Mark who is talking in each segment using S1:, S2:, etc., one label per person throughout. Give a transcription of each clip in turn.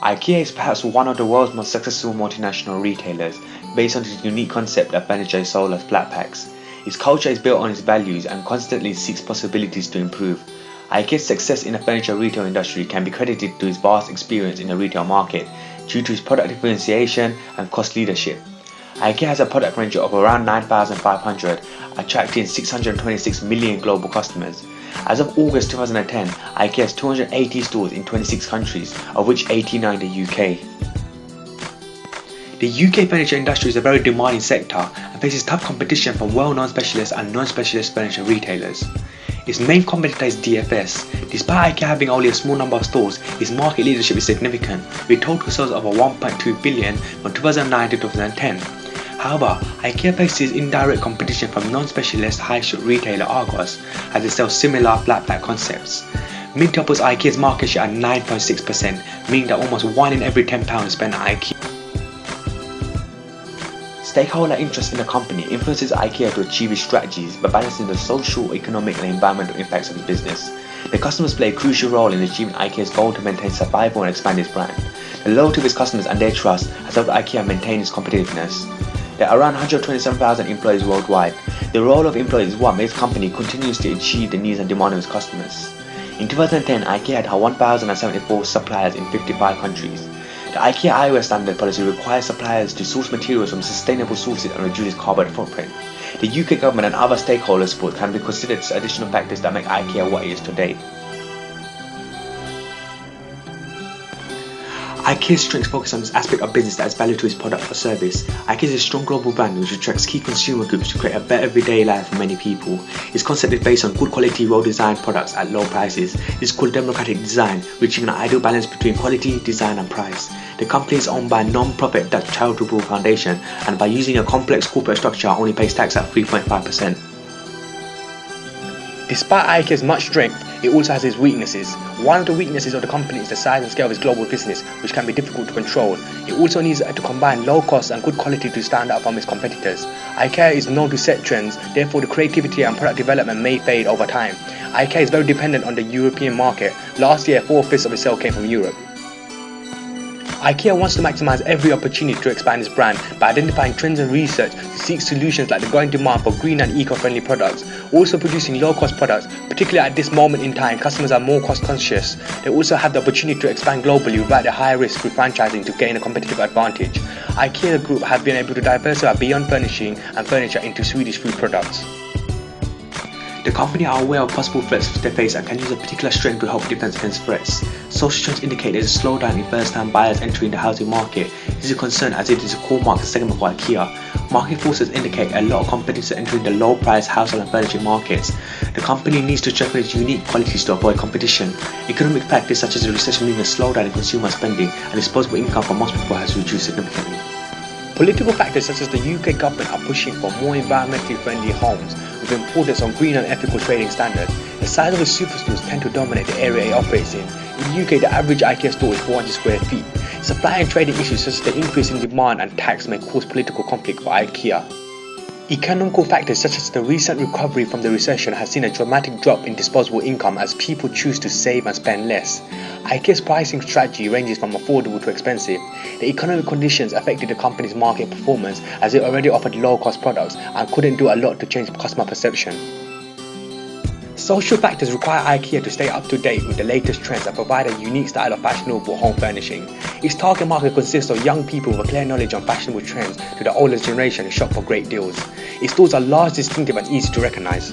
S1: IKEA is perhaps one of the world's most successful multinational retailers, based on its unique concept that furniture is sold as flat packs. Its culture is built on its values and constantly seeks possibilities to improve. IKEA's success in the furniture retail industry can be credited to its vast experience in the retail market due to its product differentiation and cost leadership. IKEA has a product range of around 9,500, attracting 626 million global customers. As of August 2010, IKEA has 280 stores in 26 countries, of which 89 in the UK. The UK furniture industry is a very demanding sector and faces tough competition from well-known specialist and non-specialist furniture retailers. Its main competitor is DFS. Despite IKEA having only a small number of stores, its market leadership is significant, with total sales of over 1.2 billion from 2009 to 2010. However, IKEA faces indirect competition from non-specialist high street retailer Argos, as they sell similar flat pack concepts. Mint topples IKEA's market share at 9.6%, meaning that almost 1 in every £10 is spent at IKEA. Stakeholder interest in the company influences IKEA to achieve its strategies by balancing the social, economic and environmental impacts of its business. The customers play a crucial role in achieving IKEA's goal to maintain survival and expand its brand. The loyalty of its customers and their trust has helped IKEA maintain its competitiveness. There are around 127,000 employees worldwide. The role of employees is what makes the company continues to achieve the needs and demand of its customers. In 2010, IKEA had 1,074 suppliers in 55 countries. The IKEA iOS standard policy requires suppliers to source materials from sustainable sources and reduce its carbon footprint. The UK government and other stakeholder support can be considered as additional factors that make IKEA what it is today. IKEA's strengths focus on this aspect of business that adds value to its product or service. IKEA is a strong global brand which attracts key consumer groups to create a better everyday life for many people. Its concept is based on good quality, well-designed products at low prices. This is called democratic design, reaching an ideal balance between quality, design and price. The company is owned by a non-profit Dutch charitable foundation, and by using a complex corporate structure only pays tax at 3.5%. Despite IKEA's much strength, it also has its weaknesses. One of the weaknesses of the company is the size and scale of its global business, which can be difficult to control. It also needs to combine low cost and good quality to stand out from its competitors. IKEA is known to set trends, therefore the creativity and product development may fade over time. IKEA is very dependent on the European market. Last year, 4/5 of its sales came from Europe. IKEA wants to maximize every opportunity to expand its brand by identifying trends and research to seek solutions like the growing demand for green and eco-friendly products, also producing low-cost products. Particularly at this moment in time, customers are more cost-conscious. They also have the opportunity to expand globally without the high risk through franchising to gain a competitive advantage. IKEA Group have been able to diversify beyond furnishing and furniture into Swedish food products. The company are aware of possible threats they face and can use a particular strength to help defend against threats. Social trends indicate there is a slowdown in first-time buyers entering the housing market. This is a concern as it is a core market segment for IKEA. Market forces indicate a lot of competitors entering the low-price household and furniture markets. The company needs to strengthen its unique qualities to avoid competition. Economic factors such as the recession mean a slowdown in consumer spending, and disposable income for most people has reduced significantly. Political factors such as the UK government are pushing for more environmentally friendly homes, with importance on green and ethical trading standards. The size of the superstores tend to dominate the area it operates in. In the UK, the average IKEA store is 400 square feet. Supply and trading issues such as the increase in demand and tax may cause political conflict for IKEA. Economical factors such as the recent recovery from the recession has seen a dramatic drop in disposable income as people choose to save and spend less. IKEA's pricing strategy ranges from affordable to expensive. The economic conditions affected the company's market performance as it already offered low-cost products and couldn't do a lot to change customer perception. Social factors require IKEA to stay up to date with the latest trends and provide a unique style of fashionable home furnishing. Its target market consists of young people with a clear knowledge on fashionable trends to the older generation who shop for great deals. Its stores are large, distinctive and easy to recognize.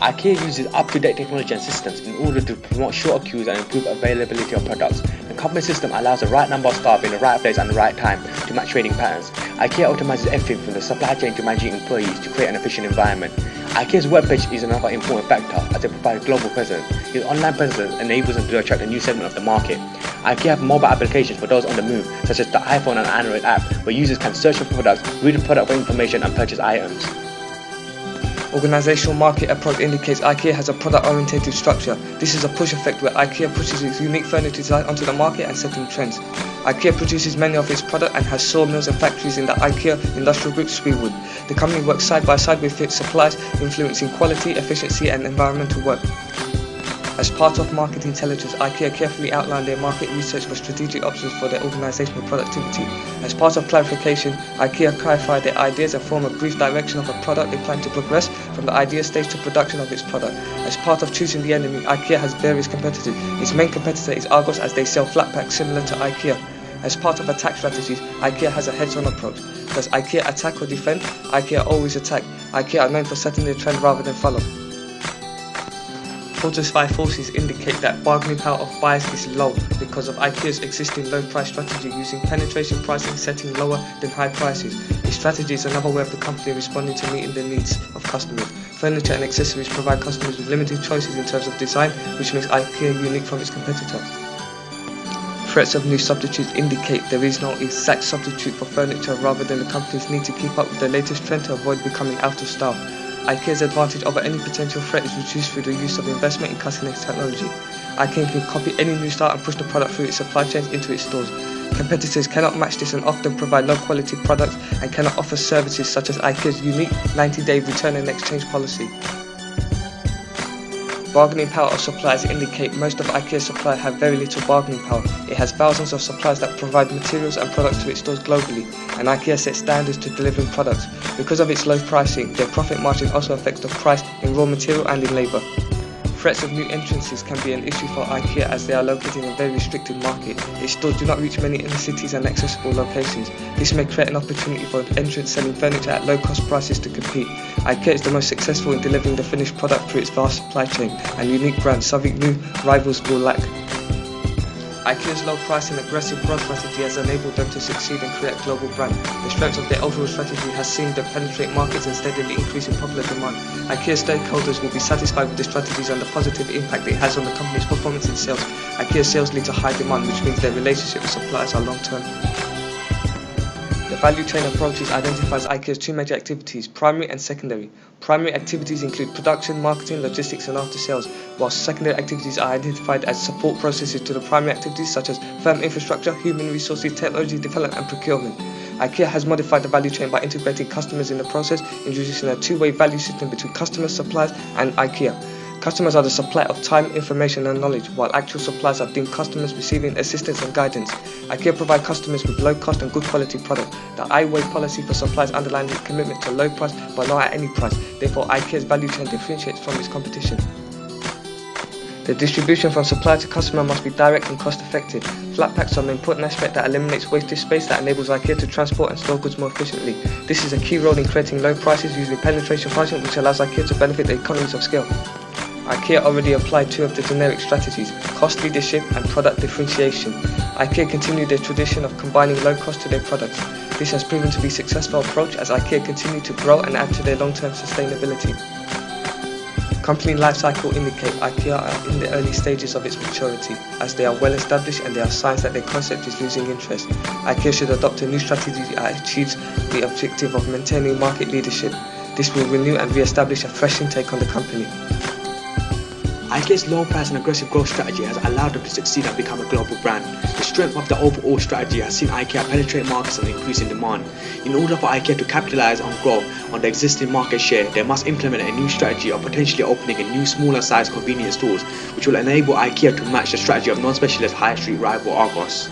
S1: IKEA uses up-to-date technology and systems in order to promote shorter queues and improve availability of products. The company system allows the right number of staff in the right place and the right time to match trading patterns. IKEA optimizes everything from the supply chain to managing employees to create an efficient environment. IKEA's webpage is another important factor as it provides global presence. Its online presence enables them to attract a new segment of the market. IKEA have mobile applications for those on the move, such as the iPhone and Android app, where users can search for products, read the product for information and purchase items.
S2: Organizational market approach indicates IKEA has a product-oriented structure. This is a push effect where IKEA pushes its unique furniture design onto the market and setting trends. IKEA produces many of its products and has sawmills and factories in the IKEA Industrial Group Speedwood. The company works side by side with its suppliers, influencing quality, efficiency and environmental work. As part of market intelligence, IKEA carefully outlined their market research for strategic options for their organizational productivity. As part of clarification, IKEA clarified their ideas and formed a brief direction of a product they plan to progress from the idea stage to production of its product. As part of choosing the enemy, IKEA has various competitors. Its main competitor is Argos, as they sell flat packs similar to IKEA. As part of attack strategies, IKEA has a heads-on approach. Does IKEA attack or defend? IKEA always attack. IKEA are known for setting the trend rather than follow. Quantified forces indicate that bargaining power of buyers is low because of IKEA's existing low price strategy using penetration pricing setting lower than high prices. This strategy is another way of the company responding to meeting the needs of customers. Furniture and accessories provide customers with limited choices in terms of design, which makes IKEA unique from its competitor. Threats of new substitutes indicate there is no exact substitute for furniture rather than the companies need to keep up with the latest trend to avoid becoming out of style. IKEA's advantage over any potential threat is reduced through the use of investment in cutting-edge technology. IKEA can copy any new style and push the product through its supply chains into its stores. Competitors cannot match this and often provide low-quality products and cannot offer services such as IKEA's unique 90-day return and exchange policy. Bargaining power of suppliers indicate most of IKEA's suppliers have very little bargaining power. It has thousands of suppliers that provide materials and products to its stores globally, and IKEA sets standards to delivering products. Because of its low pricing, their profit margin also affects the price in raw material and in labour. Threats of new entrances can be an issue for IKEA as they are located in a very restricted market. Its stores do not reach many inner cities and accessible locations. This may create an opportunity for entrants selling furniture at low cost prices to compete. IKEA is the most successful in delivering the finished product through its vast supply chain and unique brand, something new rivals will lack. IKEA's low price and aggressive growth strategy has enabled them to succeed and create a global brand. The strength of their overall strategy has seen them penetrate markets and steadily increase in popular demand. IKEA stakeholders will be satisfied with the strategies and the positive impact it has on the company's performance in sales. IKEA sales lead to high demand, which means their relationship with suppliers are long-term. The value chain approaches identifies IKEA's two major activities, primary and secondary. Primary activities include production, marketing, logistics and after sales, whilst secondary activities are identified as support processes to the primary activities such as firm infrastructure, human resources, technology development and procurement. IKEA has modified the value chain by integrating customers in the process, introducing a two-way value system between customers, suppliers and IKEA. Customers are the supplier of time, information and knowledge, while actual suppliers are deemed customers receiving assistance and guidance. IKEA provide customers with low cost and good quality product. The I-Way policy for suppliers underlines its commitment to low price but not at any price. Therefore, IKEA's value chain differentiates from its competition. The distribution from supplier to customer must be direct and cost effective. Flat packs are an important aspect that eliminates wastage space that enables IKEA to transport and store goods more efficiently. This is a key role in creating low prices using penetration pricing, which allows IKEA to benefit the economies of scale. IKEA already applied two of the generic strategies, cost leadership and product differentiation. IKEA continued their tradition of combining low cost to their products. This has proven to be a successful approach as IKEA continue to grow and add to their long-term sustainability. Company life cycle indicate IKEA are in the early stages of its maturity, as they are well established and there are signs that their concept is losing interest. IKEA should adopt a new strategy that achieves the objective of maintaining market leadership. This will renew and re-establish a fresh intake on the company.
S1: IKEA's low price and aggressive growth strategy has allowed them to succeed and become a global brand. The strength of the overall strategy has seen IKEA penetrate markets and increase in demand. In order for IKEA to capitalize on growth on the existing market share, they must implement a new strategy of potentially opening a new smaller size convenience stores, which will enable IKEA to match the strategy of non-specialist high street rival Argos.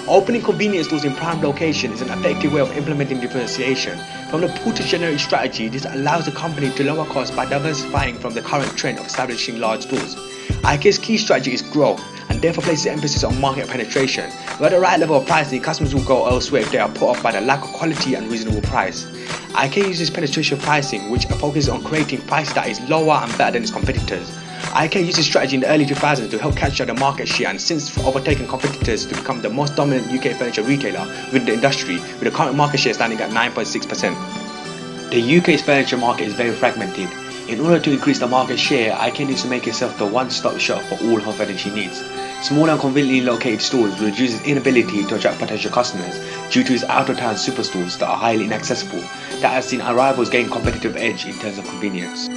S1: Opening convenience stores in prime location is an effective way of implementing differentiation. From the pull to generic strategy, this allows the company to lower costs by diversifying from the current trend of establishing large stores. IKEA's key strategy is growth and therefore places emphasis on market penetration. With the right level of pricing, customers will go elsewhere if they are put off by the lack of quality and reasonable price. IKEA uses penetration pricing, which focuses on creating prices that is lower and better than its competitors. IKEA used this strategy in the early 2000s to help capture the market share and since overtaken competitors to become the most dominant UK furniture retailer within the industry, with the current market share standing at 9.6%. The UK's furniture market is very fragmented. In order to increase the market share, IKEA needs to make itself the one-stop shop for all her furniture needs. Small and conveniently located stores reduce its inability to attract potential customers due to its out-of-town superstores that are highly inaccessible, that has seen our rivals gain competitive edge in terms of convenience.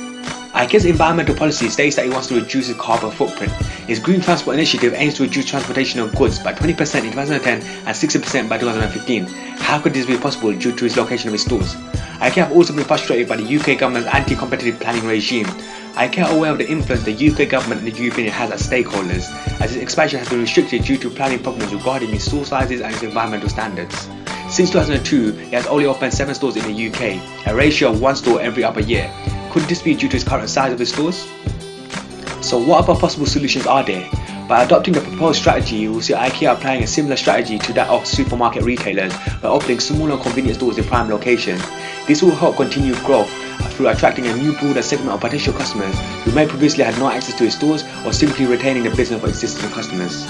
S1: IKEA's environmental policy states that it wants to reduce its carbon footprint. Its Green Transport Initiative aims to reduce transportation of goods by 20% in 2010 and 60% by 2015. How could this be possible due to its location of its stores? IKEA have also been frustrated by the UK government's anti-competitive planning regime. IKEA are aware of the influence the UK government and the European Union has as stakeholders, as its expansion has been restricted due to planning problems regarding its store sizes and its environmental standards. Since 2002, it has only opened 7 stores in the UK, a ratio of 1 store every other year. Could this be due to its current size of its stores? So what other possible solutions are there? By adopting the proposed strategy, you will see IKEA applying a similar strategy to that of supermarket retailers by opening smaller convenience stores in prime locations. This will help continue growth through attracting a new broader segment of potential customers who may previously had no access to its stores, or simply retaining the business of existing customers.